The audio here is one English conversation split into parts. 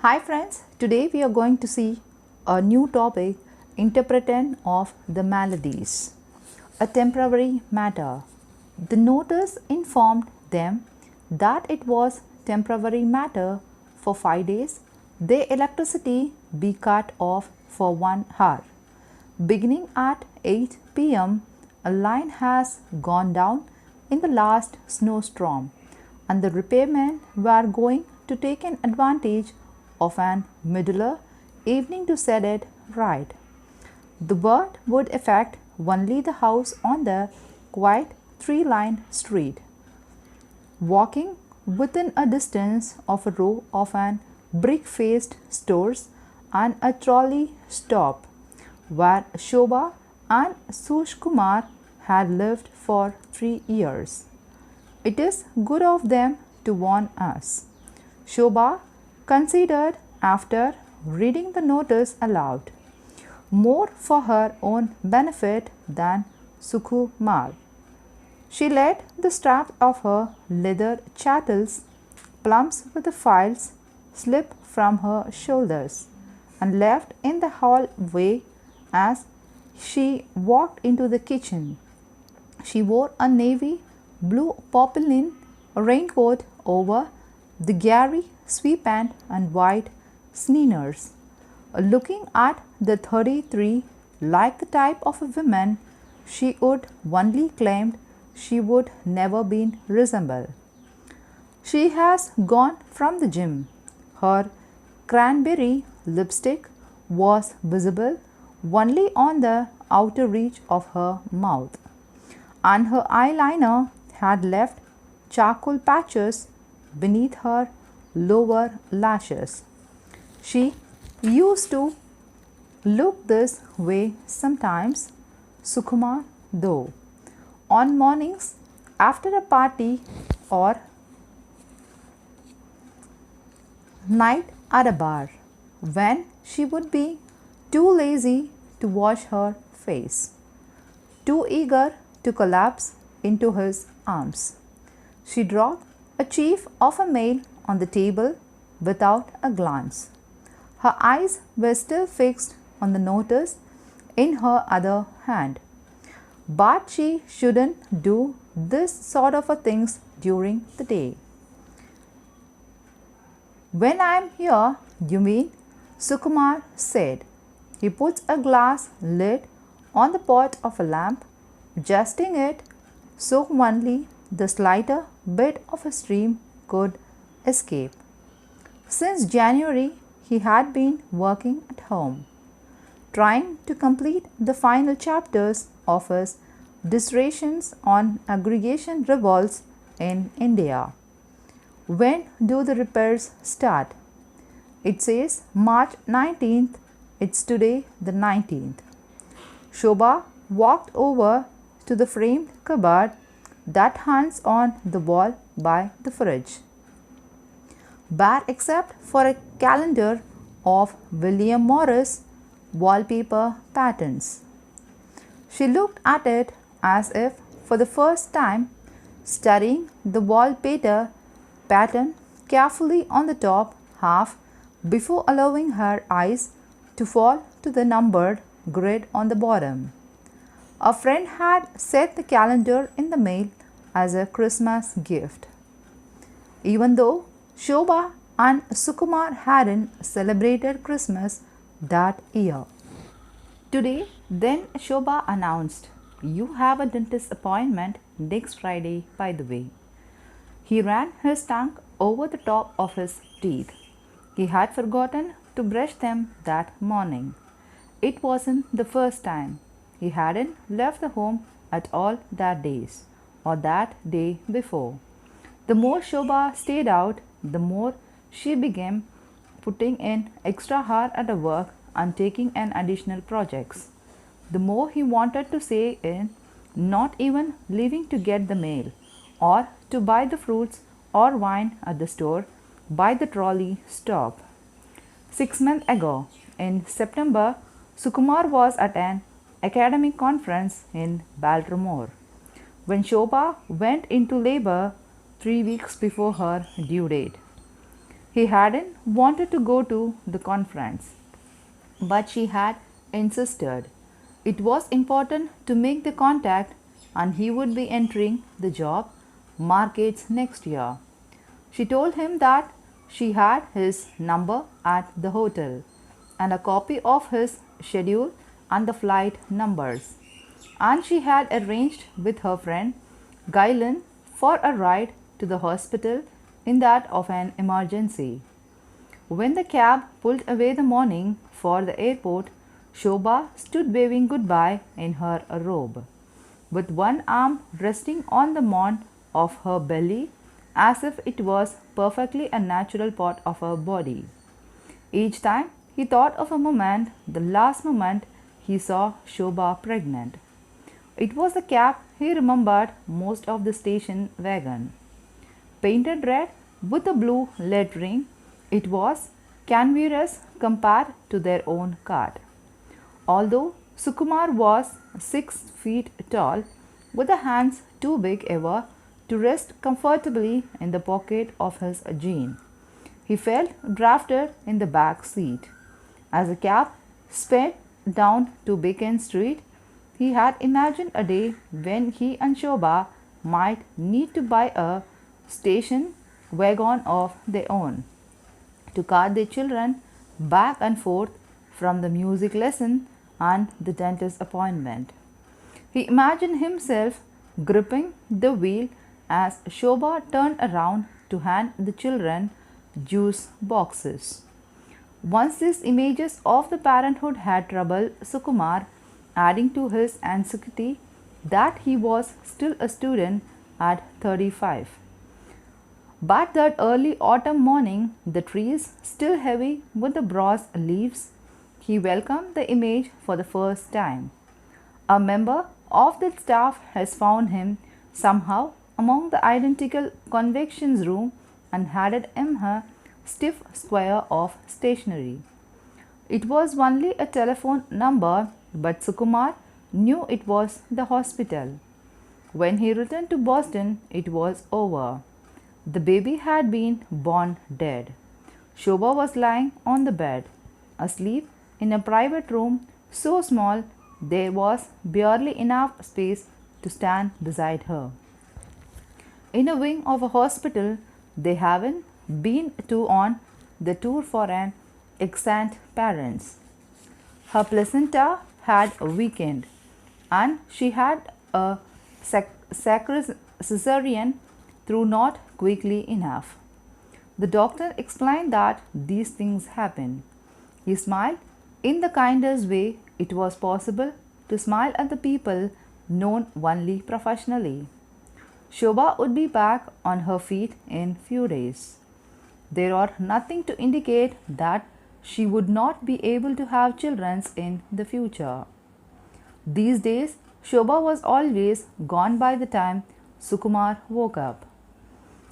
Hi friends, today we are going to see a new topic, interpretation of the maladies, a temporary matter. The notice informed them that it was temporary matter for 5 days, their electricity be cut off for 1 hour. Beginning at 8 pm, a line has gone down in the last snowstorm and the repairmen were going to take an advantage of an middle evening to set it right. The word would affect only the house on the quiet 3-line street. Walking within a distance of a row of an brick-faced stores and a trolley stop where Shobha and Sush Kumar had lived for 3 years. It is good of them to warn us. Shobha considered after reading the notice aloud, more for her own benefit than Sukumar. She let the straps of her leather chattels, plums with the files, slip from her shoulders and left in the hallway as she walked into the kitchen. She wore a navy blue poplin raincoat over the gary sweatpant and white sneakers. Looking at the 33 like the type of a woman she would only claimed she would never been resemble. She has gone from the gym. Her cranberry lipstick was visible only on the outer reach of her mouth, and her eyeliner had left charcoal patches beneath her lower lashes. She used to look this way sometimes, Sukumar, though, on mornings after a party or night at a bar, when she would be too lazy to wash her face, too eager to collapse into his arms. She dropped a sheaf of a mail on the table without a glance. Her eyes were still fixed on the notice in her other hand. But she shouldn't do this sort of a things during the day. When I am here, you mean? Sukumar said. He puts a glass lid on the pot of a lamp, adjusting it so only the slighter bit of a stream could escape. Since January, he had been working at home, trying to complete the final chapters of his dissertations on aggregation revolts in India. When do the repairs start? It says March 19th. It's today the 19th. Shobha walked over to the framed cupboard that hangs on the wall by the fridge, bare except for a calendar of William Morris wallpaper patterns. She looked at it as if for the first time, studying the wallpaper pattern carefully on the top half before allowing her eyes to fall to the numbered grid on the bottom. A friend had sent the calendar in the mail as a Christmas gift. Even though Shobha and Sukumar hadn't celebrated Christmas that year. Today, then Shobha announced, "You have a dentist appointment next Friday, by the way." He ran his tongue over the top of his teeth. He had forgotten to brush them that morning. It wasn't the first time. He hadn't left the home at all that days or that day before. The more Shobha stayed out, the more she began putting in extra hour at her work and taking an additional projects. The more he wanted to say in not even leaving to get the mail or to buy the fruits or wine at the store by the trolley stop. 6 months ago, in September, Sukumar was at an academic conference in Baltimore when Shobha went into labor 3 weeks before her due date. He hadn't wanted to go to the conference, but she had insisted. It was important to make the contact, and he would be entering the job markets next year. She told him that she had his number at the hotel and a copy of his schedule and the flight numbers, and she had arranged with her friend Guylan for a ride to the hospital in that of an emergency. When the cab pulled away the morning for the airport, Shobha stood waving goodbye in her robe, with one arm resting on the mound of her belly as if it was perfectly a natural part of her body. Each time he thought of a moment, the last moment he saw Shobha pregnant. It was the cab he remembered most of the station wagon. Painted red with a blue lettering, it was canverous compared to their own cart. Although Sukumar was 6 feet tall, with the hands too big ever to rest comfortably in the pocket of his jean, he felt drafted in the back seat. As the cab sped down to Beacon Street, he had imagined a day when he and Shobha might need to buy a station wagon of their own to cart their children back and forth from the music lesson and the dentist appointment. He imagined himself gripping the wheel as Shobha turned around to hand the children juice boxes. Once these images of the parenthood had troubled Sukumar, adding to his anxiety that he was still a student at 35. But that early autumn morning, the trees still heavy with the broad leaves, he welcomed the image for the first time. A member of the staff has found him somehow among the identical convections room and handed him a stiff square of stationery. It was only a telephone number, but Sukumar knew it was the hospital. When he returned to Boston, it was over. The baby had been born dead. Shobha was lying on the bed, asleep in a private room so small there was barely enough space to stand beside her. In a wing of a hospital they haven't been to on the tour for an extant parents. Her placenta had weakened and she had a cesarean through not quickly enough. The doctor explained that these things happen. He smiled in the kindest way it was possible to smile at the people known only professionally. Shobha would be back on her feet in few days. There are nothing to indicate that she would not be able to have children in the future. These days, Shobha was always gone by the time Sukumar woke up.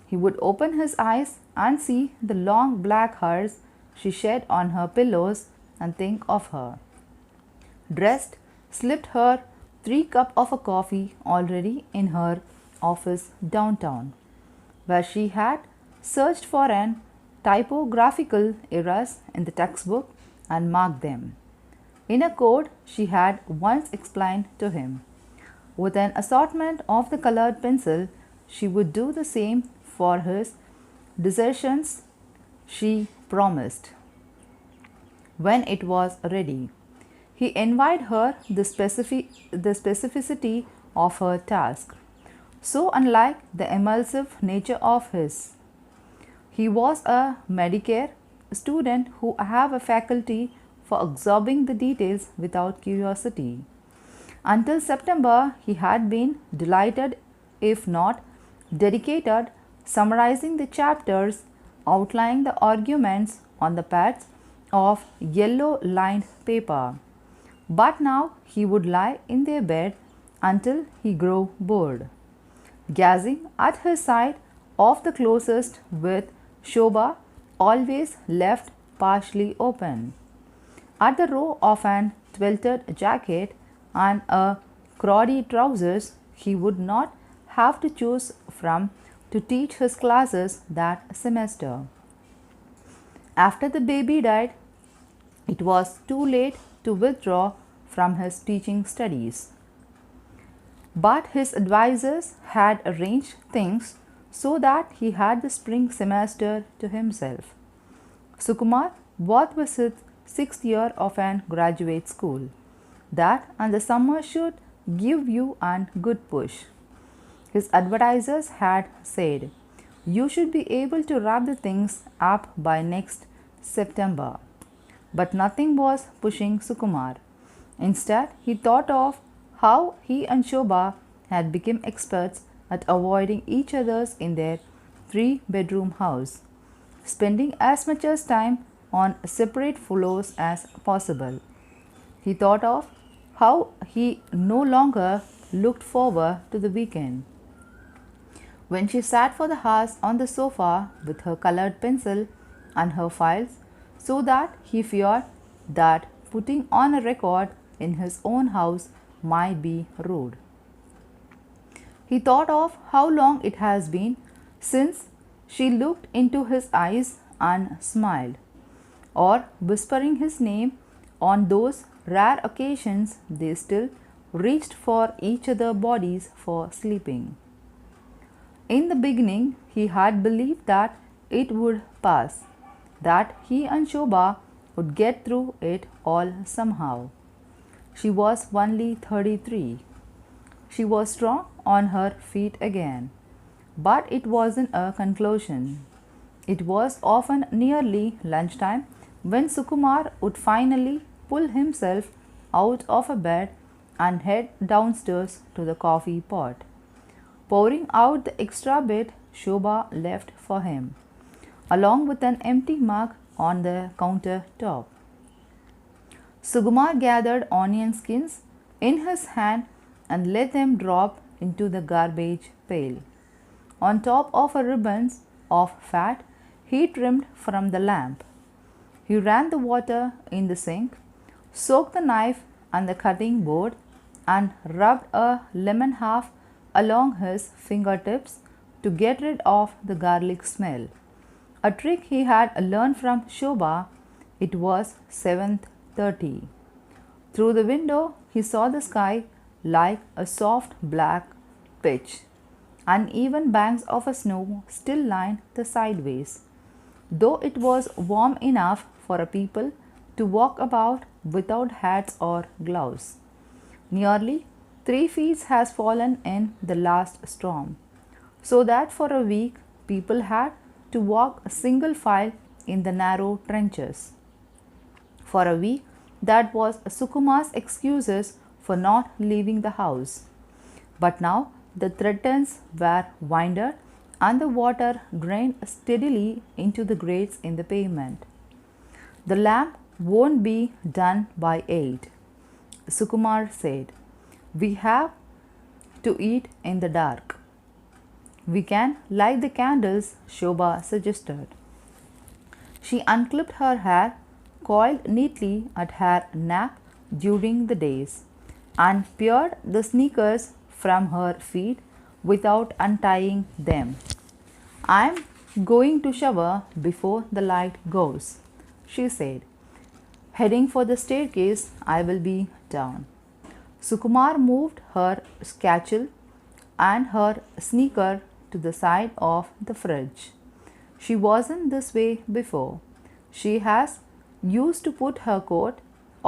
He would open his eyes and see the long black hairs she shed on her pillows and think of her. Dressed, slipped her 3 cups of a coffee already in her office downtown, where she had searched for an typographical errors in the textbook and marked them in a code she had once explained to him. With an assortment of the colored pencil, she would do the same for his dissertations, she promised. When it was ready, he envied her the specificity of her task, so unlike the emulsive nature of his. He was a Medicare student who have a faculty for absorbing the details without curiosity. Until September, he had been delighted, if not dedicated, summarizing the chapters, outlining the arguments on the pads of yellow lined paper. But now he would lie in their bed until he grew bored, gazing at his side of the closest with Shobha always left partially open. At the row of an twilted jacket and a crowdy trousers he would not have to choose from to teach his classes that semester. After the baby died, it was too late to withdraw from his teaching studies. But his advisors had arranged things so that he had the spring semester to himself. Sukumar was with his sixth year of an graduate school. That and the summer should give you a good push. His advertisers had said, "You should be able to wrap the things up by next September." But nothing was pushing Sukumar. Instead, he thought of how he and Shobha had become experts at avoiding each other in their three-bedroom house, spending as much as time on separate floors as possible. He thought of how he no longer looked forward to the weekend. When she sat for the hours on the sofa with her colored pencil and her files, so that he feared that putting on a record in his own house might be rude. He thought of how long it has been since she looked into his eyes and smiled, or whispering his name on those rare occasions they still reached for each other's bodies for sleeping. In the beginning, he had believed that it would pass, that he and Shobha would get through it all somehow. She was only 33. She was strong on her feet again. But it wasn't a conclusion. It was often nearly lunchtime when Sukumar would finally pull himself out of a bed and head downstairs to the coffee pot, pouring out the extra bit Shobha left for him, along with an empty mug on the countertop. Sukumar gathered onion skins in his hand and let them drop into the garbage pail, on top of a ribbons of fat he trimmed from the lamp. He ran the water in the sink, soaked the knife and the cutting board, and rubbed a lemon half along his fingertips to get rid of the garlic smell. A trick he had learned from Shobha. It was 7:30. Through the window he saw the sky like a soft black pitch. Uneven banks of snow still lined the sideways, though it was warm enough for a people to walk about without hats or gloves. Nearly 3 feet has fallen in the last storm, so that for a week people had to walk single file in the narrow trenches. For a week, that was Sukumar's excuses for not leaving the house. But now the threatens were winded and the water drained steadily into the grates in the pavement. "The lamp won't be done by 8, Sukumar said. "We have to eat in the dark." "We can light the candles," Shobha suggested. She unclipped her hair, coiled neatly at her nape during the days, and peeled the sneakers from her feet without untying them. "I'm going to shower before the light goes," she said. "Heading for the staircase, I will be down." Sukumar moved her satchel and her sneaker to the side of the fridge. She wasn't this way before. She has used to put her coat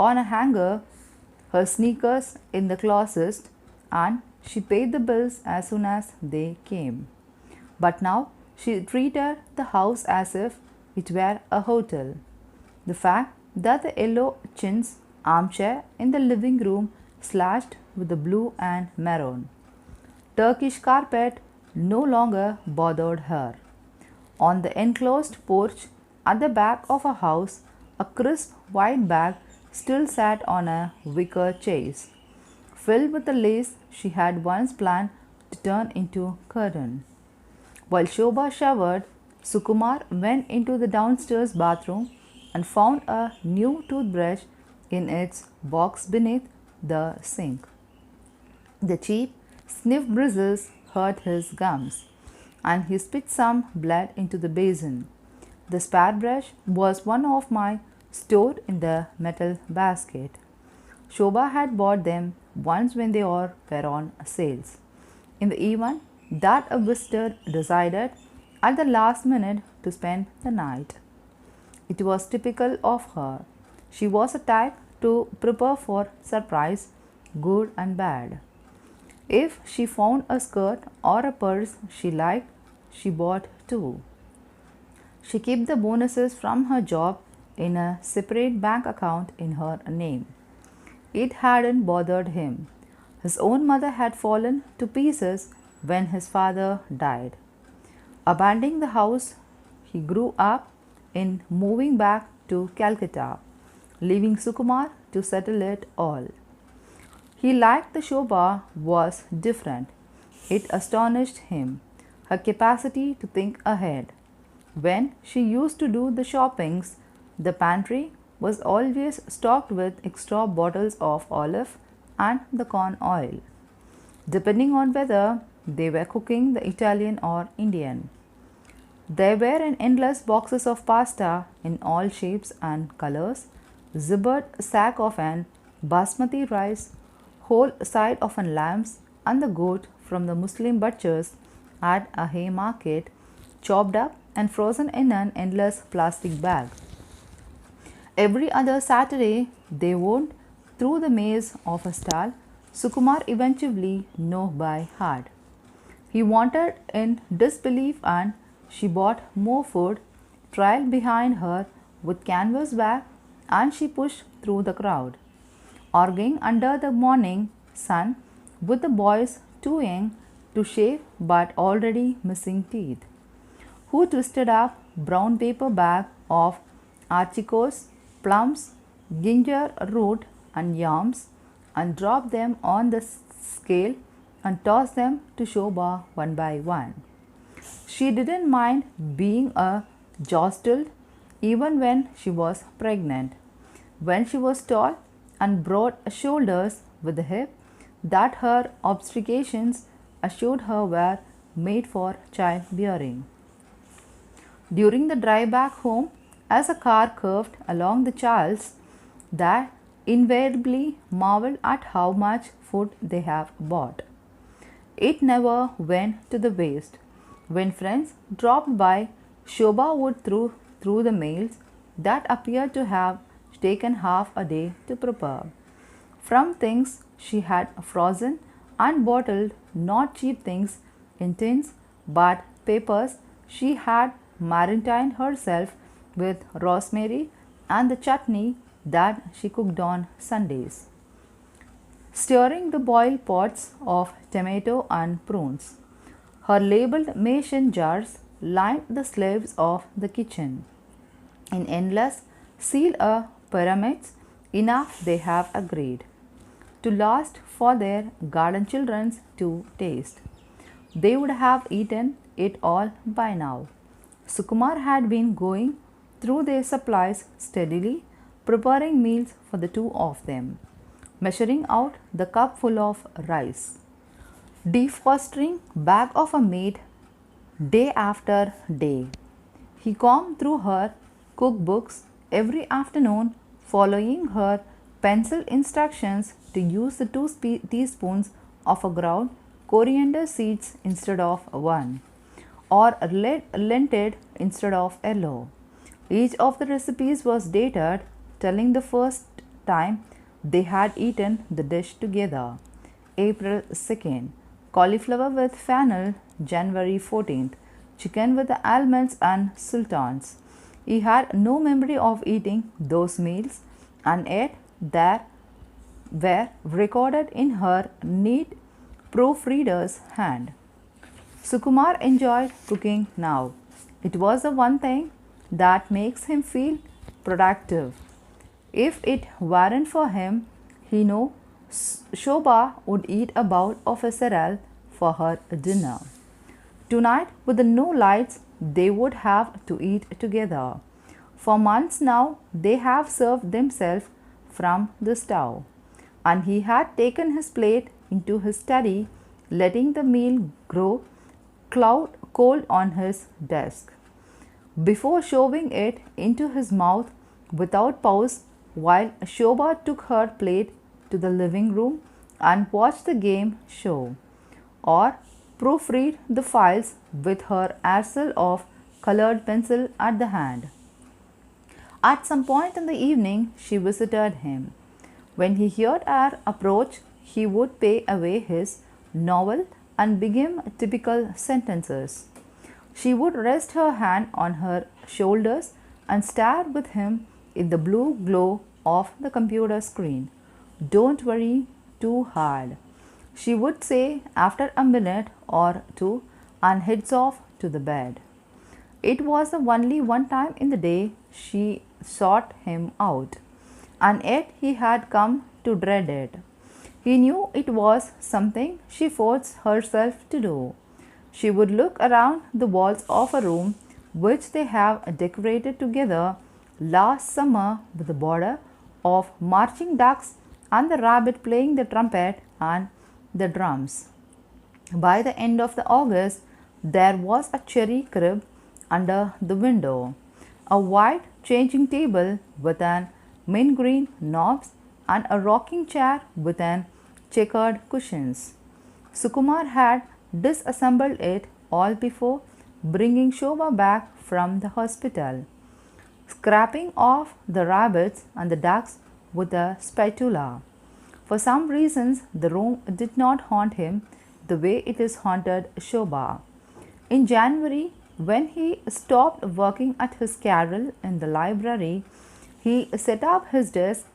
on a hanger, her sneakers in the closet, and she paid the bills as soon as they came. But now she treated the house as if it were a hotel. The fact that the yellow chintz armchair in the living room slashed with the blue and maroon Turkish carpet no longer bothered her. On the enclosed porch at the back of her house, a crisp white bag still sat on a wicker chase, filled with the lace she had once planned to turn into curtain. While Shobha showered, Sukumar went into the downstairs bathroom and found a new toothbrush in its box beneath the sink. The cheap sniff bristles hurt his gums, and he spit some blood into the basin. The spare brush was one of my stored in the metal basket. Shobha had bought them once when they were on sales. In the event that a visitor decided at the last minute to spend the night. It was typical of her. She was a type to prepare for surprise, good and bad. If she found a skirt or a purse she liked, she bought two. She kept the bonuses from her job in a separate bank account in her name. It hadn't bothered him. His own mother had fallen to pieces when his father died. Abandoning the house he grew up in, moving back to Calcutta, leaving Sukumar to settle it all. He liked the Shobha was different. It astonished him, her capacity to think ahead. When she used to do the shoppings, the pantry was always stocked with extra bottles of olive and the corn oil, depending on whether they were cooking the Italian or Indian. There were an endless boxes of pasta in all shapes and colors, zippered sack of an basmati rice, whole side of an lambs and the goat from the Muslim butchers at a hay market, chopped up and frozen in an endless plastic bag. Every other Saturday they wound through the maze of a stall Sukumar eventually knew by heart. He wanted in disbelief and she bought more food, trailed behind her with canvas bag and she pushed through the crowd, arguing under the morning sun with the boys too young to shave but already missing teeth, who twisted up brown paper bag of artichokes, plums, ginger root and yams and dropped them on the scale and tossed them to Shobha one by one. She didn't mind being jostled even when she was pregnant. When she was tall and broad shoulders with the hip that her obstetricians assured her were made for childbearing. During the drive back home, as a car curved along the Charles, that invariably marveled at how much food they have bought. It never went to the waste. When friends dropped by, Shobha would through the meals that appeared to have taken half a day to prepare. From things she had frozen and bottled, not cheap things in tins, but peppers she had marinated herself with rosemary and the chutney that she cooked on Sundays, stirring the boiled pots of tomato and prunes. Her labeled mason jars lined the slabs of the kitchen. In endless sealed pyramids, enough they have agreed to last for their garden children to taste. They would have eaten it all by now. Sukumar had been going through their supplies steadily, preparing meals for the two of them, measuring out the cup full of rice, defrosting bag of a maid day after day. He combed through her cookbooks every afternoon, following her pencil instructions to use the 2 teaspoons of a ground coriander seeds instead of one, or lented instead of yellow. Each of the recipes was dated, telling the first time they had eaten the dish together. April 2nd, cauliflower with fennel, January 14th, chicken with the almonds and sultans. He had no memory of eating those meals, and yet they were recorded in her neat proofreader's hand. Sukumar enjoyed cooking now. It was the one thing that makes him feel productive. If it weren't for him, he knew Shobha would eat a bowl of a cereal for her dinner. Tonight, with the no lights, they would have to eat together. For months now, they have served themselves from the stove, and he had taken his plate into his study, letting the meal grow cold on his desk. before shoving it into his mouth without pause while Shobha took her plate to the living room and watched the game show, or proofread the files with her arsel of colored pencil at the hand. At some point in the evening, she visited him. When he heard her approach, he would pay away his novel and begin typical sentences. She would rest her hand on her shoulders and stare with him in the blue glow of the computer screen. Don't worry too hard, she would say after a minute or two and heads off to the bed. It was the only one time in the day she sought him out, and yet he had come to dread it. He knew it was something she forced herself to do. She would look around the walls of a room which they have decorated together last summer with a border of marching ducks and the rabbit playing the trumpet and the drums. By the end of the August, there was a cherry crib under the window, a white changing table with an mint green knobs and a rocking chair with an checkered cushions. Sukumar had disassembled it all before bringing Shobha back from the hospital, scraping off the rabbits and the ducks with a spatula. For some reasons, the room did not haunt him the way it is haunted Shobha. In January, when he stopped working at his carrel in the library, he set up his desk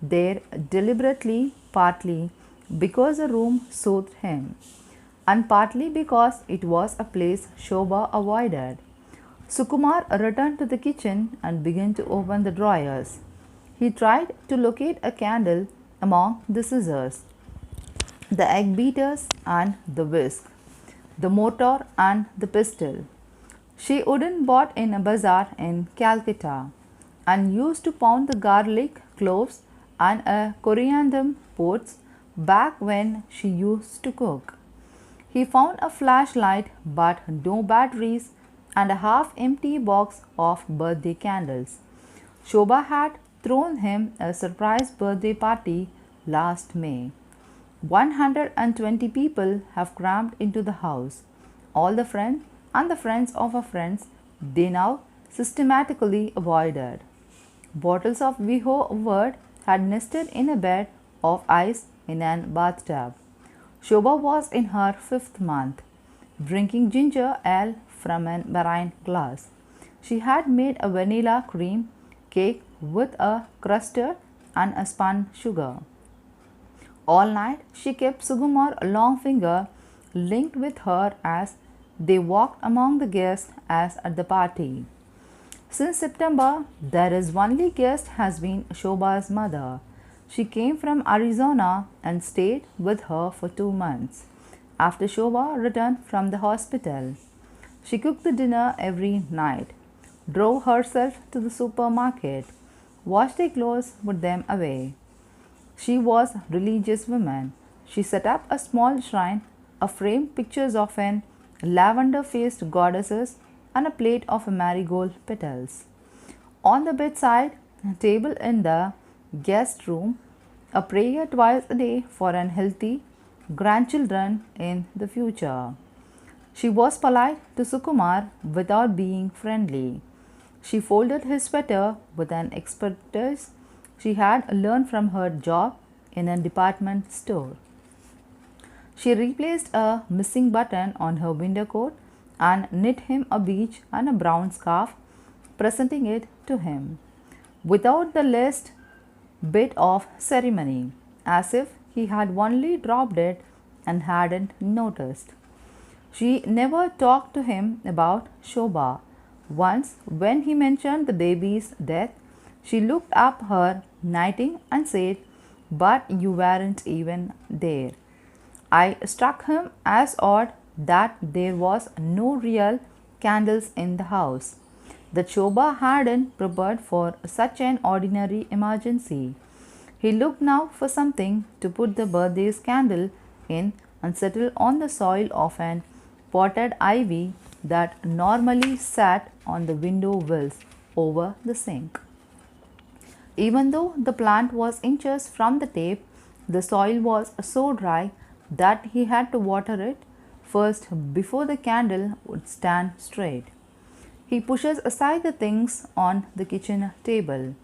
there deliberately, partly because the room soothed him, and partly because it was a place Shobha avoided. Sukumar returned to the kitchen and began to open the drawers. He tried to locate a candle among the scissors, the egg beaters and the whisk, the mortar and the pestle. She wouldn't bought in a bazaar in Calcutta and used to pound the garlic cloves and a coriander pots back when she used to cook. He found a flashlight but no batteries and a half empty box of birthday candles. Shobha had thrown him a surprise birthday party last May. 120 people have crammed into the house. All the friends and the friends of her friends they now systematically avoided. Bottles of Viho Word had nested in a bed of ice in an bathtub. Shobha was in her 5th month, drinking ginger ale from an marine glass. She had made a vanilla cream cake with a custard and a spun sugar. All night she kept Sukumar Longfinger linked with her as they walked among the guests as at the party. Since September, there is only guest has been Shobha's mother. She came from Arizona and stayed with her for 2 months. After Shobha returned from the hospital, she cooked the dinner every night, drove herself to the supermarket, washed their clothes, put them away. She was a religious woman. She set up a small shrine, a framed pictures of an lavender-faced goddesses and a plate of marigold petals. On the bedside table in the guest room, a prayer twice a day for an healthy grandchildren in the future. She was polite to Sukumar without being friendly. She folded his sweater with an expertise she had learned from her job in a department store. She replaced a missing button on her winter coat and knit him a beach and a brown scarf, presenting it to him without the least bit of ceremony, as if he had only dropped it and hadn't noticed. She never talked to him about Shobha. Once, when he mentioned the baby's death, she looked up her knitting and said, "But you weren't even there." I struck him as odd that there was no real candles in the house, that Shobha hadn't prepared for such an ordinary emergency. He looked now for something to put the birthday's candle in and settle on the soil of an potted ivy that normally sat on the window sills over the sink. Even though the plant was inches from the tap, the soil was so dry that he had to water it first before the candle would stand straight. He pushes aside the things on the kitchen table.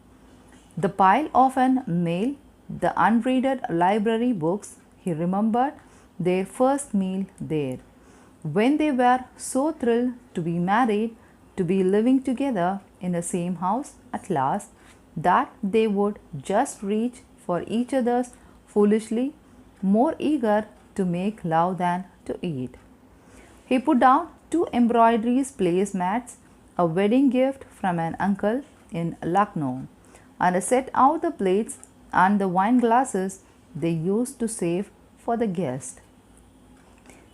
The pile of an mail, the unread library books. He remembered their first meal there, when they were so thrilled to be married, to be living together in the same house at last, that they would just reach for each other's foolishly, more eager to make love than to eat. He put down two embroidery placemats, a wedding gift from an uncle in Lucknow, and set out the plates and the wine glasses they used to save for the guest.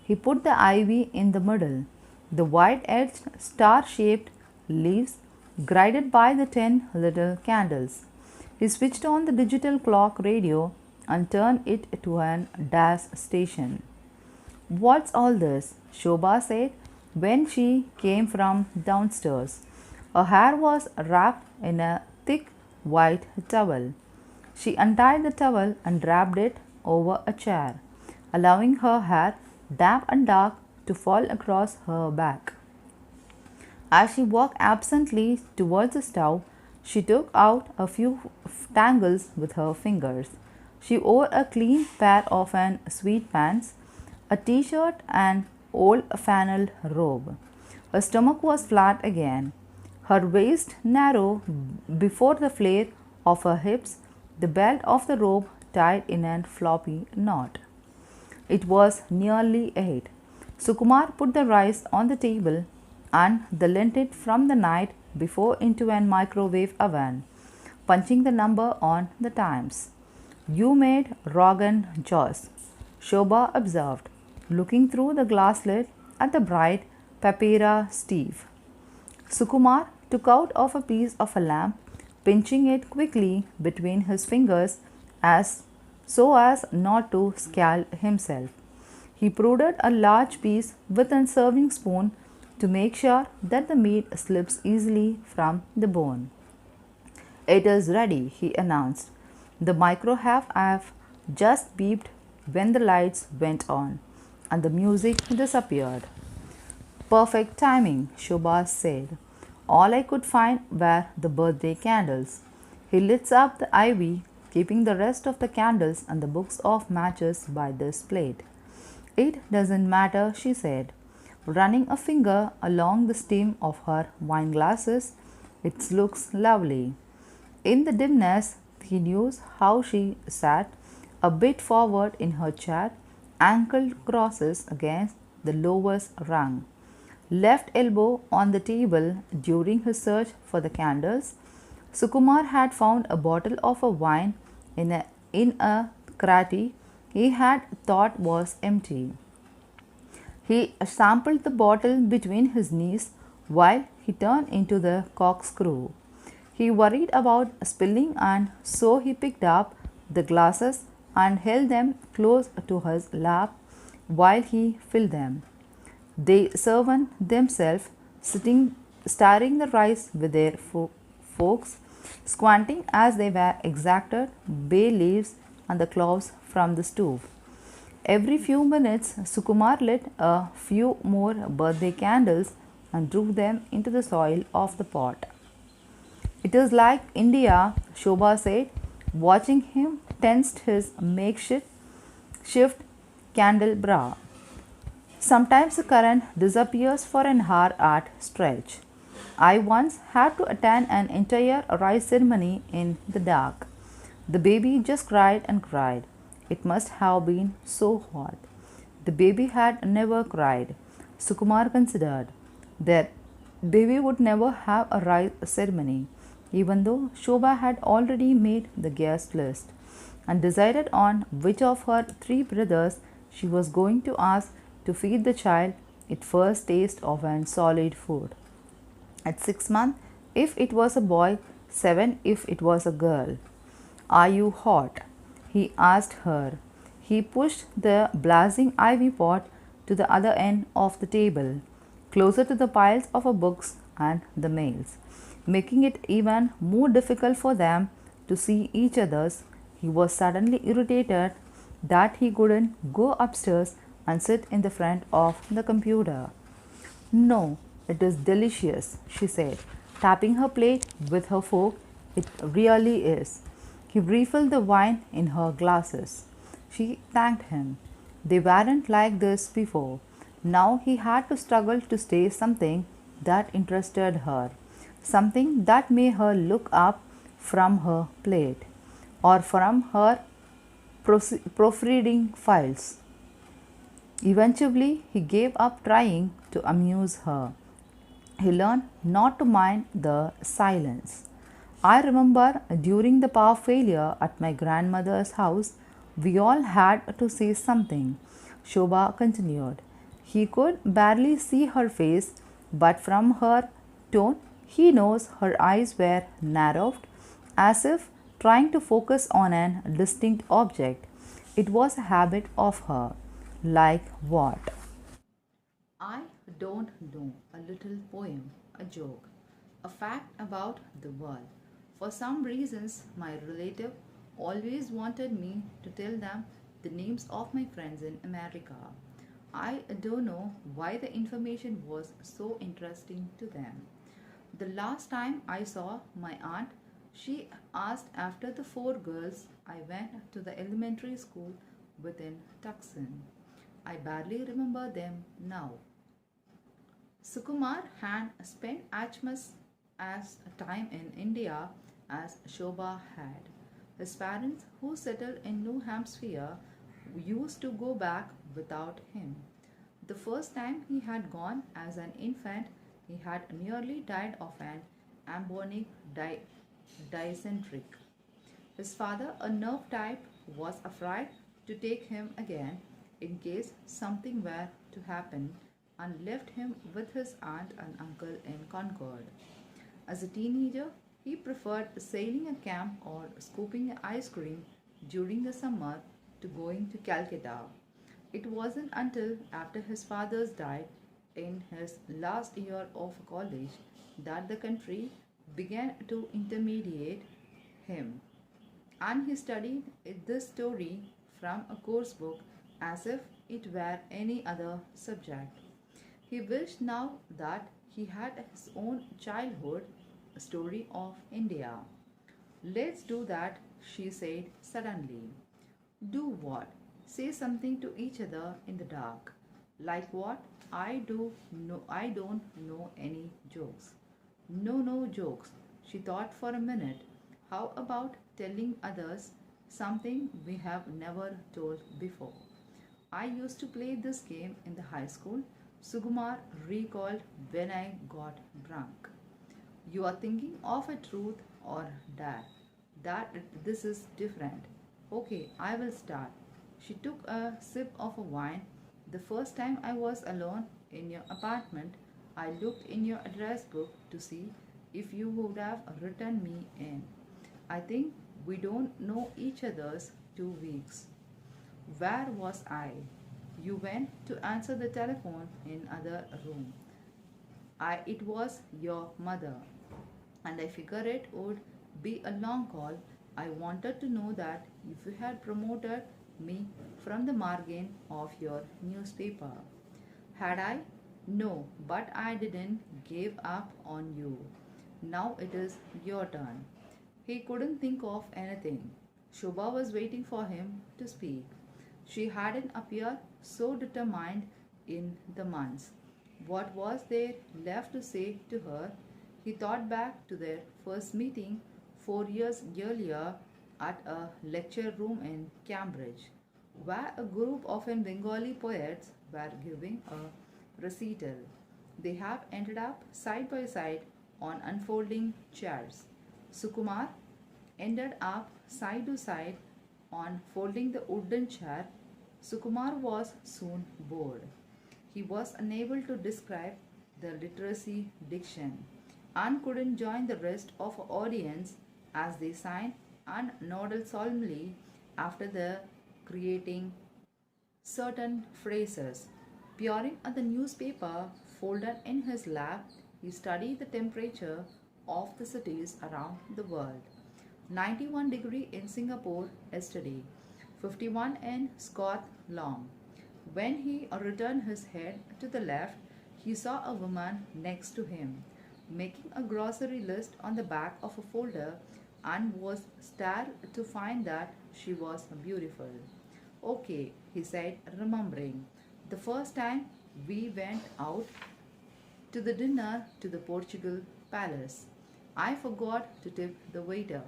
He put the ivy in the middle, the wide-edged star-shaped leaves guided by the 10 little candles. He switched on the digital clock radio and turned it to an DAS station. "What's all this?" Shobha said when she came from downstairs. Her hair was wrapped in a thick white towel. She untied the towel and wrapped it over a chair, allowing her hair, damp and dark, to fall across her back. As she walked absently towards the stove, she took out a few tangles with her fingers. She wore a clean pair of sweat pants, a t-shirt and old flannel robe. Her stomach was flat again, her waist narrow before the flare of her hips, the belt of the robe tied in a floppy knot. It was nearly 8. Sukumar put the rice on the table and the lent it from the night before into a microwave oven, punching the number on the times. "You made Rogan Josh," Shobha observed, looking through the glass lid at the bright papyra stove. Sukumar took out of a piece of a lamb, pinching it quickly between his fingers so as not to scald himself. He prodded a large piece with a serving spoon to make sure that the meat slips easily from the bone. "It is ready," he announced. The microwave have just beeped when the lights went on and the music disappeared. "Perfect timing," Shobha said. "All I could find were the birthday candles." He lit up the ivy, keeping the rest of the candles and the books of matches by this plate. "It doesn't matter," she said, running a finger along the stem of her wine glasses. "It looks lovely." In the dimness, he knew how she sat, a bit forward in her chair, ankle crosses against the lowest rung, left elbow on the table. During his search for the candles, Sukumar had found a bottle of a wine in a cratty he had thought was empty. He sampled the bottle between his knees while he turned into the corkscrew. He worried about spilling, and so he picked up the glasses and held them close to his lap while he filled them. They served themselves, stirring the rice with their forks, squinting as they were extracted bay leaves and the cloves from the stove. Every few minutes, Sukumar lit a few more birthday candles and drew them into the soil of the pot. "It is like India," Shobha said, watching him tensed his makeshift candelabra. "Sometimes the current disappears for an hour at stretch. I once had to attend an entire rice ceremony in the dark. The baby just cried and cried. It must have been so hot." The baby had never cried, Sukumar considered. Their baby would never have a rice ceremony, even though Shobha had already made the guest list and decided on which of her 3 brothers she was going to ask to feed the child its first taste of an solid food. At 6 months, if it was a boy, 7 if it was a girl. "Are you hot?" he asked her. He pushed the blazing ivy pot to the other end of the table, closer to the piles of books and the mails, making it even more difficult for them to see each other's. He was suddenly irritated that he couldn't go upstairs and sit in the front of the computer. No, it is delicious, she said, tapping her plate with her fork. It really is. He refilled the wine in her glasses. She thanked him. They weren't like this before. Now he had to struggle to say something that interested her, something that made her look up from her plate or from her proofreading files. Eventually, he gave up trying to amuse her. He learned not to mind the silence. I remember during the power failure at my grandmother's house, we all had to say something. Shobha continued. He could barely see her face, but from her tone, he knows her eyes were narrowed, as if trying to focus on an distinct object. It was a habit of her. Like what? I don't know. A little poem, a joke, a fact about the world. For some reasons, my relative always wanted me to tell them the names of my friends in America. I don't know why the information was so interesting to them. The last time I saw my aunt, she asked after the four girls I went to the elementary school within Tucson. I barely remember them now. Sukumar had spent as much as time in India as Shobha had. His parents, who settled in New Hampshire, used to go back without him. The first time he had gone as an infant, he had nearly died of an embolic dysentery. His father, a nerve type, was afraid to take him again in case something were to happen and left him with his aunt and uncle in Concord. As a teenager, he preferred sailing a camp or scooping ice cream during the summer to going to Calcutta. It wasn't until after his father died in his last year of college that the country began to intermediate him, and he studied this story from a course book as if it were any other subject. He wished now that he had his own childhood story of India. Let's do that, she said suddenly. Do what? Say something to each other in the dark. Like what? I don't know any jokes. No jokes. She thought for a minute. How about telling others something we have never told before? I used to play this game in the high school, Sukumar recalled when I got drunk. You are thinking of a truth or dare. That this is different. Okay, I will start. She took a sip of a wine. The first time I was alone in your apartment, I looked in your address book to see if you would have written me in. I think we don't know each other's 2 weeks. Where was I? You went to answer the telephone in other room. It was your mother, and I figured it would be a long call. I wanted to know that if you had promoted me from the margin of your newspaper. Had I? No, but I didn't give up on you. Now it is your turn. He couldn't think of anything. Shobha was waiting for him to speak. She hadn't appeared so determined in the months. What was there left to say to her? He thought back to their first meeting 4 years earlier at a lecture room in Cambridge, where a group of Bengali poets were giving a recital. They have ended up side by side on unfolding chairs. Sukumar ended up side to side on folding the wooden chair. Sukumar was soon bored. He was unable to describe the literacy diction and couldn't join the rest of the audience as they signed and nodded solemnly after the creating certain phrases. Peering at the newspaper Folded in his lap, he studied the temperature of the cities around the world. 91 degree in Singapore yesterday, 51 in Scotland. When he returned his head to the left, he saw a woman next to him, making a grocery list on the back of a folder, and was startled to find that she was beautiful. Okay, he said, remembering the first time we went out to the dinner to the Portugal Palace. I forgot to tip the waiter.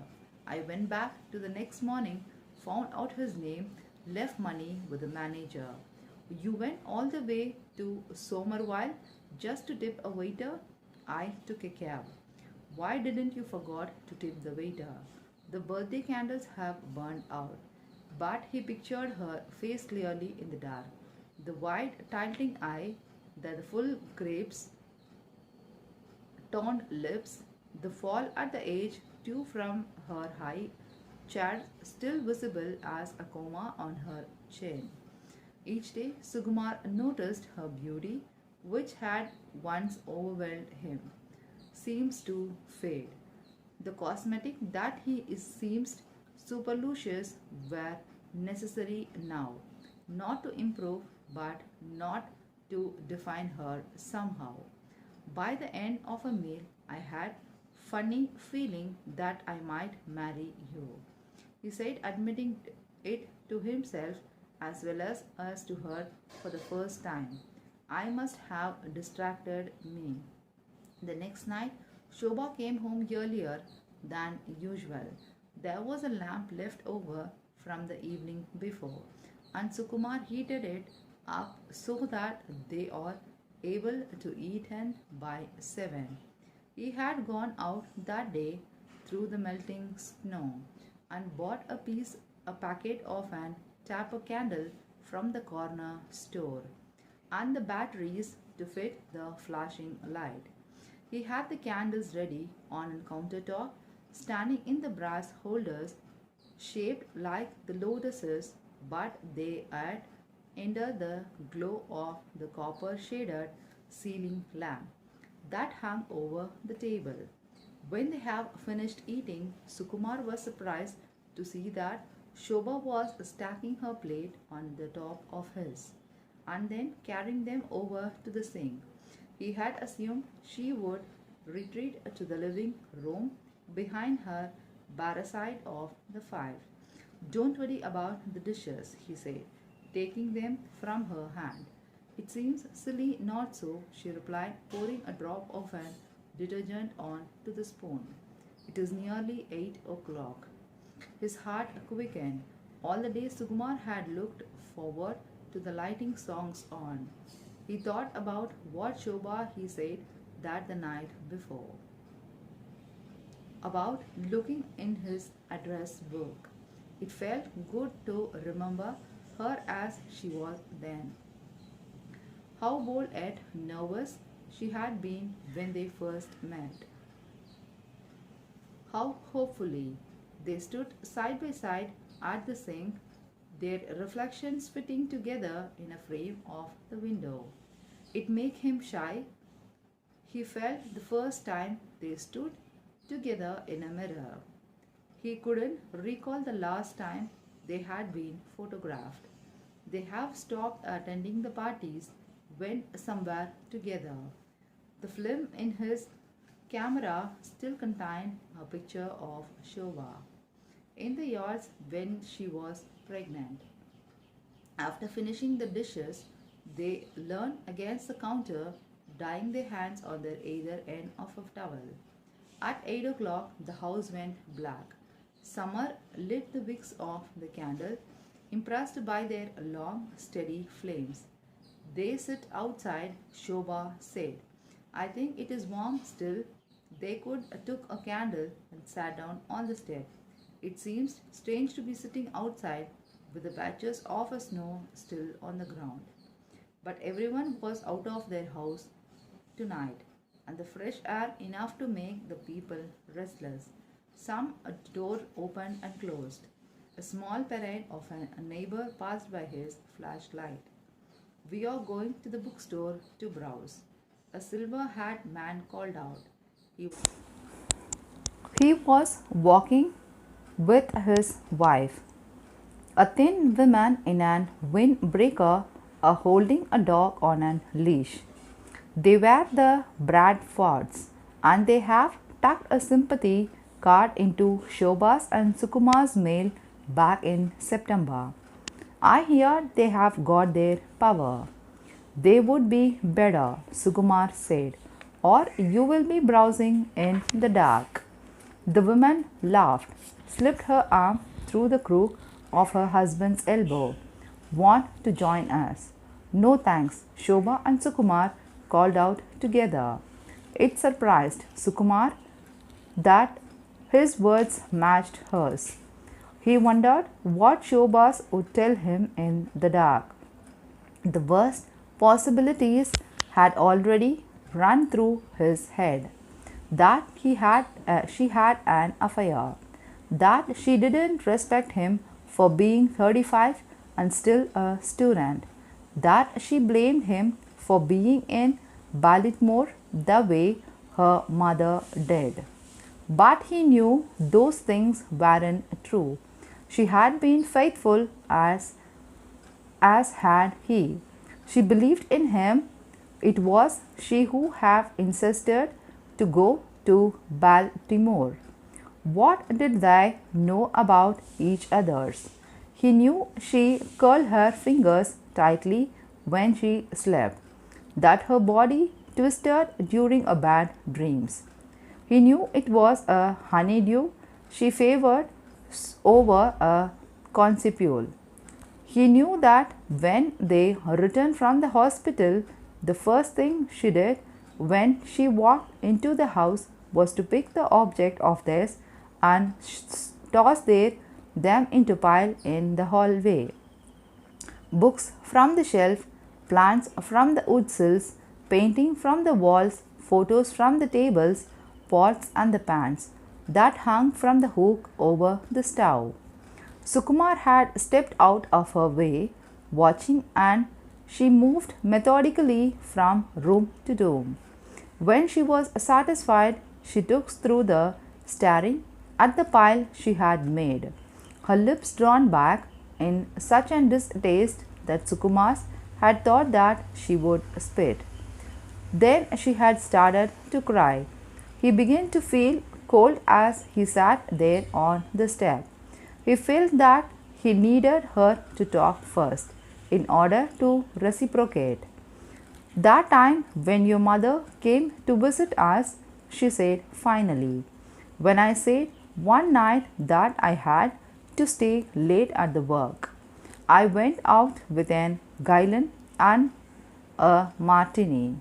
I went back to the next morning, found out his name, left money with the manager. You went all the way to Somerville just to tip a waiter? I took a cab. Why didn't you forget to tip the waiter? The birthday candles have burned out. But he pictured her face clearly in the dark. The wide, tilting eye, the full grapes, toned lips, the fall at the edge too from her high chair still visible as a comma on her chin. Each day Sukumar noticed her beauty, which had once overwhelmed him, seems to fade. The cosmetic that seems superfluous were necessary now, not to improve but not to define her somehow. By the end of a meal, I had funny feeling that I might marry you. He said, admitting it to himself as well as to her for the first time. I must have distracted me. The next night, Shobha came home earlier than usual. There was a lamp left over from the evening before, and Sukumar heated it up so that they are able to eat and by 7. He had gone out that day through the melting snow and bought a packet of an taper candle from the corner store and the batteries to fit the flashing light. He had the candles ready on a countertop, standing in the brass holders shaped like the lotuses, but they had under the glow of the copper shaded ceiling lamp that hung over the table. When they have finished eating, Sukumar was surprised to see that Shobha was stacking her plate on the top of his and then carrying them over to the sink. He had assumed she would retreat to the living room behind her bar side of the fire. Don't worry about the dishes, he said, taking them from her hand. It seems silly not so, she replied, pouring a drop of an detergent on to the spoon. It is nearly 8 o'clock. His heart quickened. All the day Sukumar had looked forward to the lighting songs on. He thought about what Shobha he said that the night before, about looking in his address book. It felt good to remember her as she was then. How bold yet nervous she had been when they first met. How hopefully they stood side by side at the sink, their reflections fitting together in a frame of the window. It made him shy. He felt the first time they stood together in a mirror. He couldn't recall the last time they had been photographed. They have stopped attending the parties, went somewhere together. The film in his camera still contained a picture of Shobha in the yards when she was pregnant. After finishing the dishes, they leaned against the counter, drying their hands on their either end of a towel. At 8 o'clock, the house went black. Summer lit the wicks of the candle, impressed by their long, steady flames. They sit outside, Shobha said. I think it is warm still. They took a candle and sat down on the step. It seems strange to be sitting outside with the patches of snow still on the ground. But everyone was out of their house tonight, and the fresh air enough to make the people restless. Some a door opened and closed. A small parade of a neighbor passed by his flashlight. We are going to the bookstore to browse. a silver-haired man called out. He He was walking with his wife, a thin woman in an windbreaker, holding a dog on a leash. They were the Bradfords, and they have tucked a sympathy card into Shobha's and Sukumar's mail back in September. I hear they have got their power. They would be better, Sukumar said, or you will be browsing in the dark. The woman laughed, slipped her arm through the crook of her husband's elbow. Want to join us? No thanks, Shobha and Sukumar called out together. It surprised Sukumar that his words matched hers. He wondered what Shobhas would tell him in the dark. The worst possibilities had already run through his head. That she had an affair, that she didn't respect him for being 35 and still a student, that she blamed him for being in Baltimore the way her mother did. But he knew those things weren't true. She had been faithful as had he. She believed in him. It was she who had insisted to go to Baltimore. What did they know about each other's? He knew she curled her fingers tightly when she slept, that her body twisted during a bad dreams. He knew it was a honeydew she favored over a concepule. He knew that when they returned from the hospital, the first thing she did when she walked into the house was to pick the object of theirs and toss them into pile in the hallway. Books from the shelf, plants from the wood sills, painting from the walls, photos from the tables, pots and the pans that hung from the hook over the stove. Sukumar had stepped out of her way, watching, and she moved methodically from room to room. When she was satisfied, she took through the staring at the pile she had made, her lips drawn back in such a distaste that Sukumar had thought that she would spit. Then she had started to cry. He began to feel cold as he sat there on the step. He felt that he needed her to talk first in order to reciprocate. That time when your mother came to visit us, she said finally, when I said one night that I had to stay late at the work. I went out with an Guylan and a martini.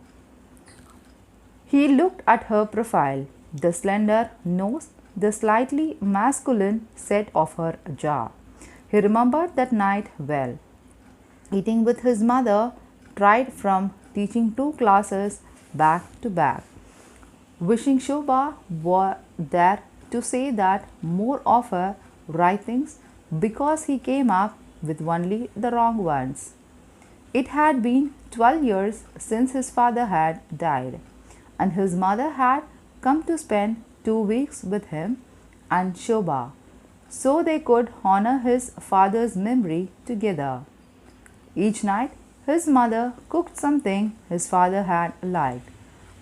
He looked at her profile, the slender nose, the slightly masculine set of her jaw. He remembered that night well. Eating with his mother, tried from teaching 2 classes back to back. Wishing Shobha were there to say that more of her right things because he came up with only the wrong ones. It had been 12 years since his father had died, and his mother had come to spend 2 weeks with him and Shobha, so they could honor his father's memory together. Each night, his mother cooked something his father had liked,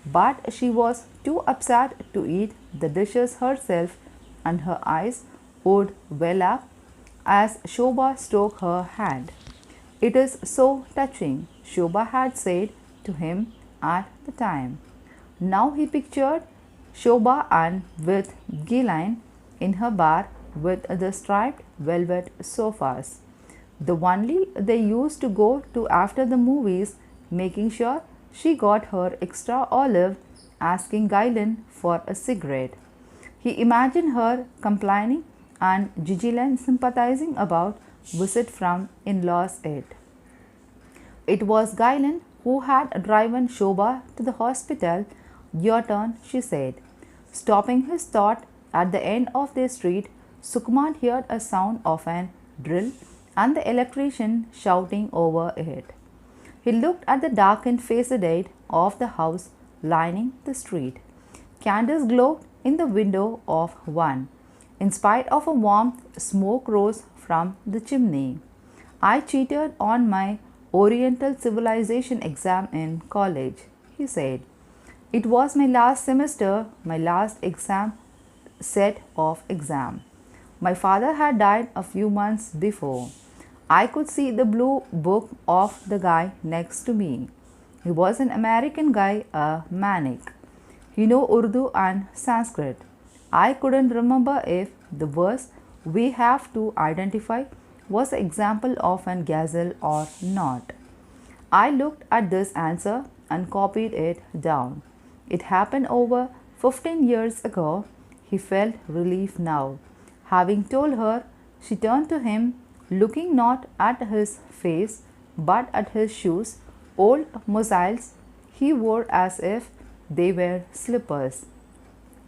but she was too upset to eat the dishes herself, and her eyes would well up as Shobha stroked her hand. It is so touching, Shobha had said to him at the time. Now he pictured Shobha and with Ghislaine in her bar with the striped velvet sofas, the only they used to go to after the movies, making sure she got her extra olive, asking Guylan for a cigarette. He imagined her complaining and Ghislaine sympathizing about visit from in-laws it. It was Guylan who had driven Shobha to the hospital. Your turn, she said. Stopping his thought at the end of their street, Sukumar heard a sound of an drill and the electrician shouting over it. He looked at the darkened facade of the house lining the street. Candles glowed in the window of one. In spite of a warmth, smoke rose from the chimney. I cheated on my Oriental Civilization exam in college, he said. It was my last semester, my last set of exam. My father had died a few months before. I could see the blue book of the guy next to me. He was an American guy, a manic. He knew Urdu and Sanskrit. I couldn't remember if the verse we have to identify was an example of an ghazal or not. I looked at this answer and copied it down. It happened over 15 years ago. He felt relief now. Having told her, she turned to him, looking not at his face but at his shoes, old mousseles he wore as if they were slippers,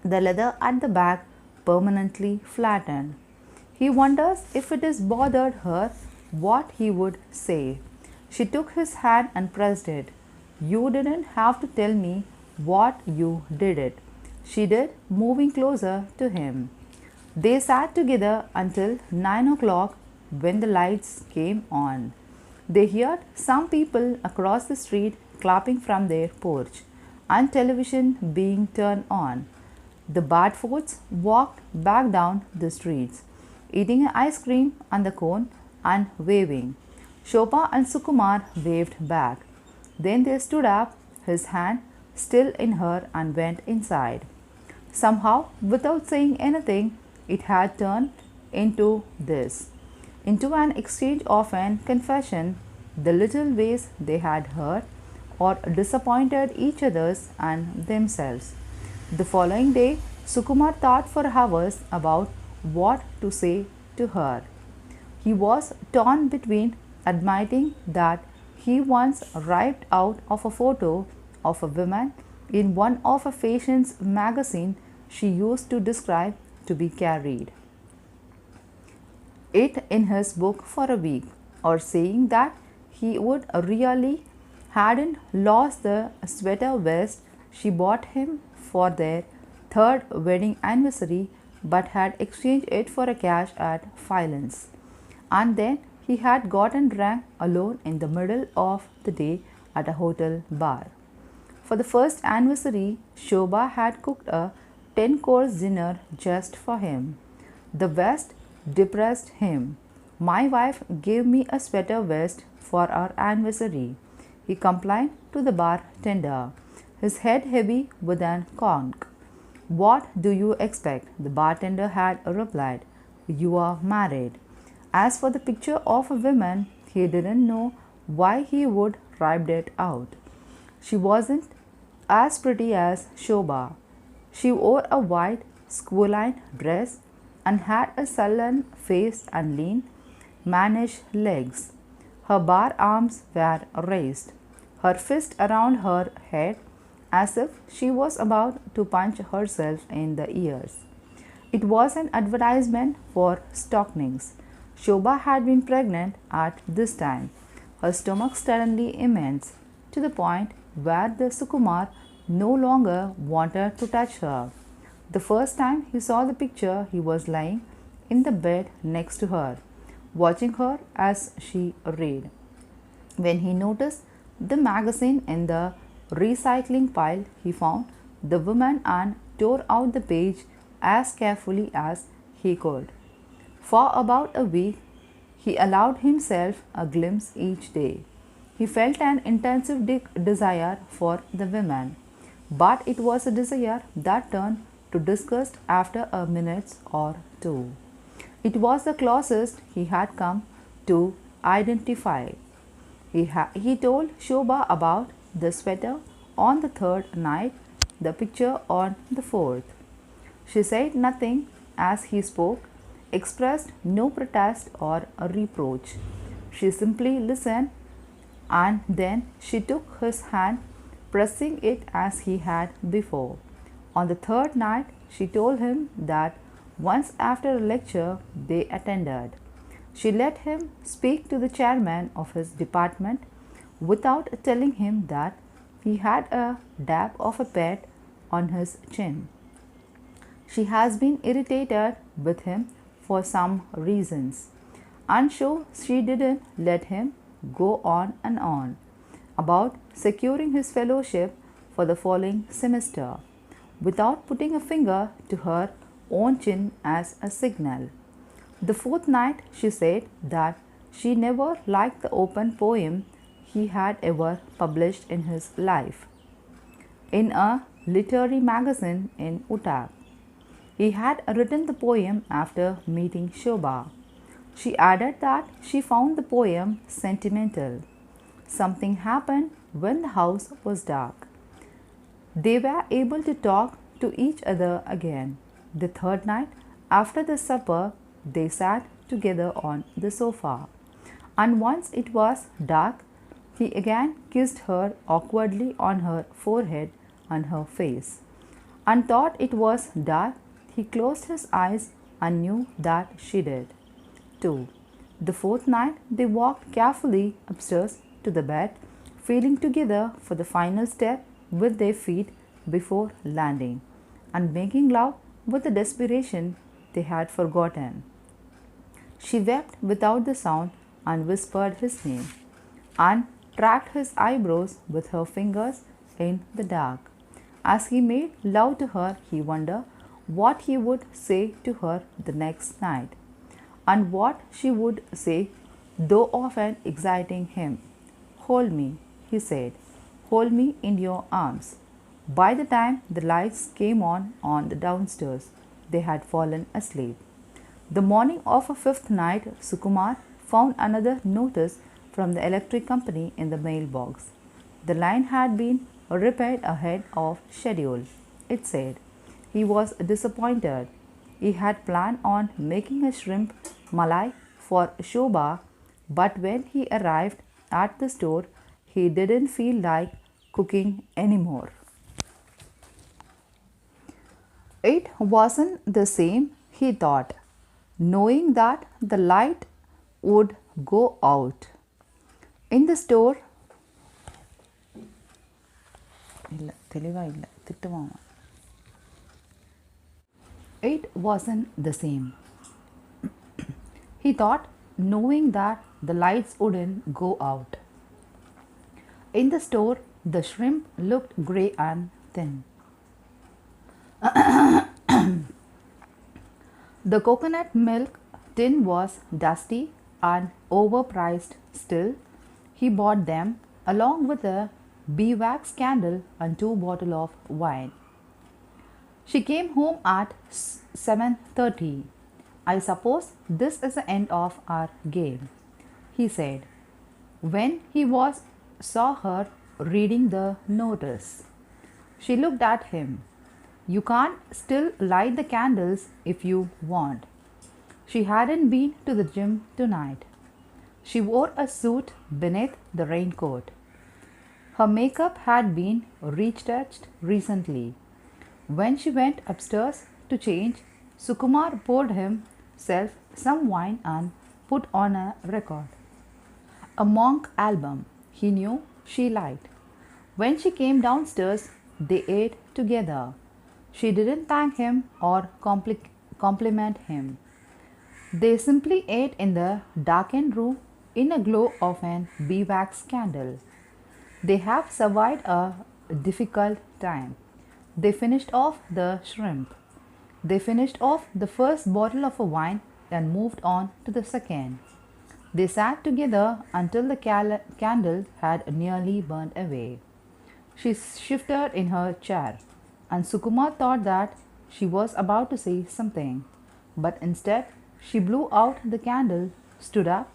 the leather at the back permanently flattened. He wonders if it is bothered her what he would say. She took his hand and pressed it. You didn't have to tell me what you did it, she did, moving closer to him. They sat together until 9 o'clock when the lights came on. They heard some people across the street clapping from their porch and television being turned on. The Bartfords walked back down the streets, eating ice cream on the cone and waving. Shobha and Sukumar waved back. Then they stood up, his hand still in her, and went inside. Somehow, without saying anything, it had turned into this, into an exchange of an confession, the little ways they had hurt or disappointed each others and themselves. The following day, Sukumar thought for hours about what to say to her. He was torn between admitting that he once ripped out of a photo of a woman in one of a fashion's magazine she used to describe to be carried it in his book for a week, or saying that he would really hadn't lost the sweater vest she bought him for their third wedding anniversary but had exchanged it for a cash at Filan's. And then he had gotten drunk alone in the middle of the day at a hotel bar. For the first anniversary, Shobha had cooked a 10-course dinner just for him. The vest depressed him. My wife gave me a sweater vest for our anniversary, he complained to the bartender, his head heavy with an conch. What do you expect? The bartender had replied. You are married. As for the picture of a woman, he didn't know why he would rip it out. She wasn't as pretty as Shobha. She wore a white squalene dress and had a sullen face and lean, mannish legs. Her bare arms were raised, her fist around her head, as if she was about to punch herself in the ears. It was an advertisement for stockings. Shobha had been pregnant at this time, her stomach suddenly immense, to the point where the Sukumar no longer wanted to touch her. The first time he saw the picture, he was lying in the bed next to her, watching her as she read. When he noticed the magazine in the recycling pile, he found the woman and tore out the page as carefully as he could. For about a week, he allowed himself a glimpse each day. He felt an intensive desire for the woman, but it was a desire that turned to disgust after a minute or two. It was the closest he had come to identify. He told Shobha about the sweater on the third night, the picture on the fourth. She said nothing as he spoke, expressed no protest or reproach. She simply listened, and then she took his hand, pressing it as he had before. On the third night, she told him that once after a lecture they attended, she let him speak to the chairman of his department without telling him that he had a dab of a pet on his chin. She has been irritated with him for some reasons. Unsure, she didn't let him go on about securing his fellowship for the following semester without putting a finger to her own chin as a signal. The fourth night, she said that she never liked the open poem he had ever published in his life in a literary magazine in Uttar. He had written the poem after meeting Shobha. She added that she found the poem sentimental. Something happened when the house was dark. They were able to talk to each other again. The third night, after the supper, they sat together on the sofa. And once it was dark, he again kissed her awkwardly on her forehead and her face. And thought it was dark, he closed his eyes and knew that she did too. The fourth night, they walked carefully upstairs to the bed, feeling together for the final step with their feet before landing, and making love with a desperation they had forgotten. She wept without the sound and whispered his name, and tracked his eyebrows with her fingers in the dark. As he made love to her, he wondered what he would say to her the next night, and what she would say, though often exciting him. "Hold me," he said, "hold me in your arms." By the time the lights came on the downstairs, they had fallen asleep. The morning of a fifth night, Sukumar found another notice from the electric company in the mailbox. The line had been repaired ahead of schedule. It said he was disappointed. He had planned on making a shrimp malai for Shobha, but when he arrived at the store, he didn't feel like cooking anymore. It wasn't the same, he thought, knowing that the light would go out. In the store, it wasn't the same. He thought, knowing that the lights wouldn't go out. In the store, the shrimp looked grey and thin. The coconut milk tin was dusty and overpriced still. He bought them along with a beeswax candle and 2 bottles of wine. She came home at 7:30. "I suppose this is the end of our game," he said, when he saw her reading the notice. She looked at him. "You can't still light the candles if you want." She hadn't been to the gym tonight. She wore a suit beneath the raincoat. Her makeup had been retouched recently. When she went upstairs to change, Sukumar poured himself some wine and put on a record. A monk album he knew she liked. When she came downstairs, they ate together. She didn't thank him or compliment him. They simply ate in the darkened room in a glow of an beeswax candle. They have survived a difficult time. They finished off the shrimp. They finished off the first bottle of wine and moved on to the second. They sat together until the candle had nearly burned away. She shifted in her chair, and Sukumar thought that she was about to say something, but instead she blew out the candle, stood up,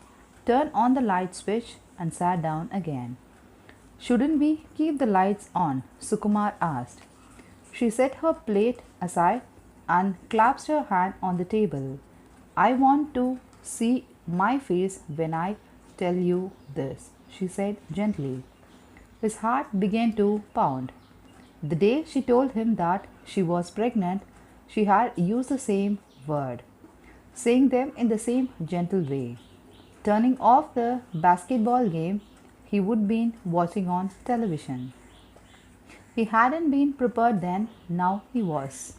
turned on the light switch, and sat down again. "Shouldn't we keep the lights on?" Sukumar asked. She set her plate aside and clasped her hand on the table. "I want to see my face when I tell you this," she said gently. His heart began to pound. The day she told him that she was pregnant, she had used the same word, saying them in the same gentle way, turning off the basketball game he would been watching on television. He hadn't been prepared then, now he was.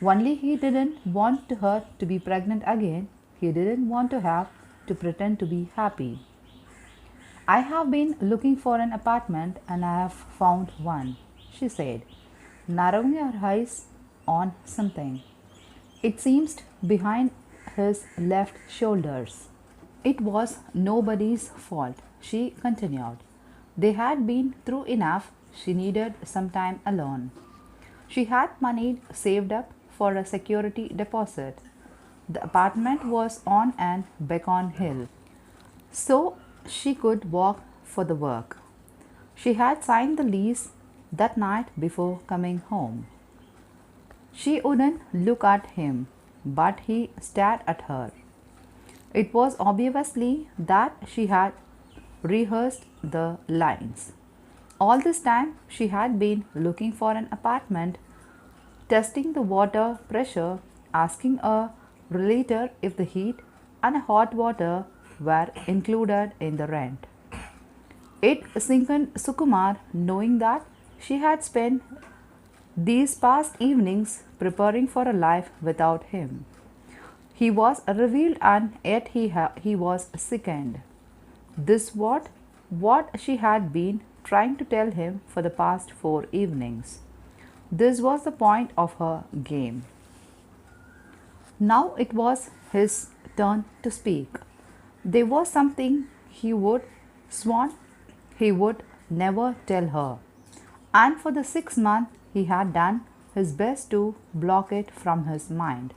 Only he didn't want her to be pregnant again. He didn't want to have to pretend to be happy. I have been looking for an apartment and I have found one, she said, narrowing her eyes on something. It seemed behind his left shoulders. It was nobody's fault, she continued. They had been through enough. She needed some time alone. She had money saved up for a security deposit. The apartment was on an Beacon Hill, so she could walk for the work. She had signed the lease that night before coming home. She wouldn't look at him, but he stared at her. It was obviously that she had rehearsed the lines. All this time, she had been looking for an apartment, testing the water pressure, asking a relator if the heat and hot water were included in the rent. It sickened Sukumar knowing that she had spent these past evenings preparing for a life without him. He was revealed and yet he was sickened. This what she had been trying to tell him for the past 4 evenings. This was the point of her game. Now it was his turn to speak. There was something he would sworn he would never tell her, and for the 6 months he had done his best to block it from his mind.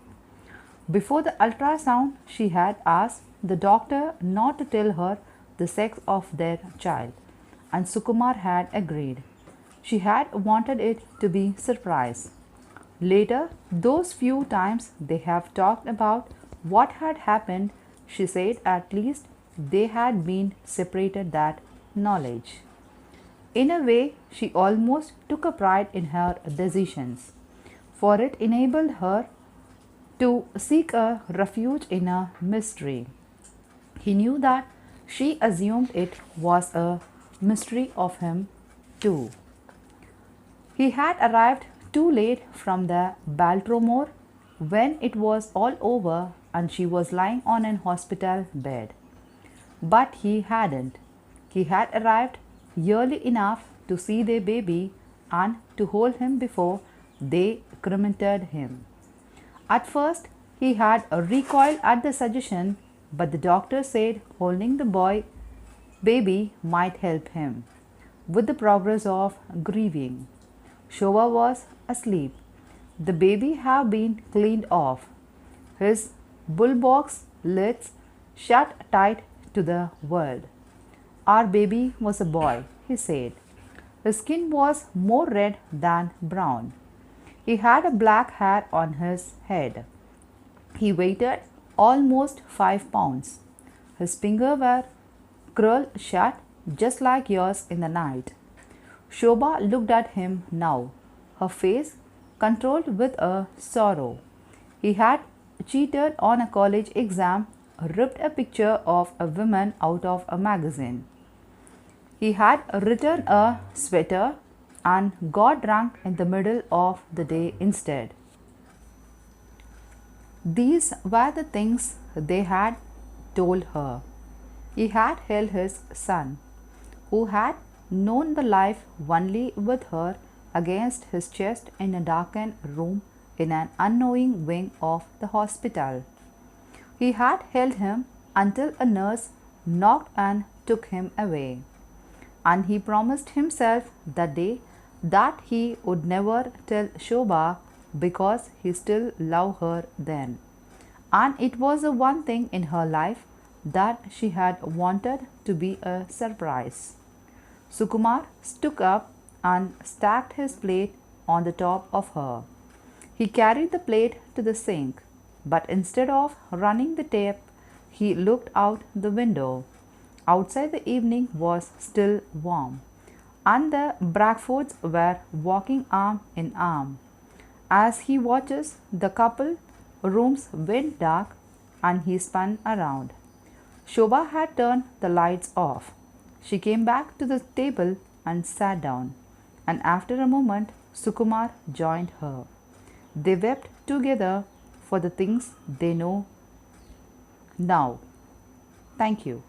Before the ultrasound, she had asked the doctor not to tell her the sex of their child, and Sukumar had agreed. She had wanted it to be surprise. Later, those few times they have talked about what had happened, she said at least they had been separated that knowledge. In a way, she almost took a pride in her decisions, for it enabled her to seek a refuge in a mystery. He knew that she assumed it was a mystery of him too. He had arrived too late from the Baltimore when it was all over and she was lying on an hospital bed. But he hadn't. He had arrived early enough to see their baby and to hold him before they cremated him. At first, he had recoiled at the suggestion, but the doctor said holding the baby might help him with the progress of grieving. Shobha was asleep. The baby had been cleaned off. His bullbox lids shut tight to the world. Our baby was a boy, he said. His skin was more red than brown. He had a black hair on his head. He weighed almost 5 pounds. His fingers were curled shut just like yours in the night. Shobha looked at him now, her face controlled with a sorrow. He had cheated on a college exam, ripped a picture of a woman out of a magazine. He had written a sweater and got drunk in the middle of the day instead. These were the things they had told her. He had held his son, who had known the life only with her, against his chest in a darkened room in an unknowing wing of the hospital. He had held him until a nurse knocked and took him away. And he promised himself that day that he would never tell Shobha because he still loved her then. And it was the one thing in her life that she had wanted to be a surprise. Sukumar stood up and stacked his plate on the top of her. He carried the plate to the sink, but instead of running the tap, he looked out the window. Outside the evening was still warm, and the Bradfords were walking arm in arm. As he watches, the couple rooms went dark and he spun around. Shobha had turned the lights off. She came back to the table and sat down, and after a moment Sukumar joined her. They wept together for the things they know now. Thank you.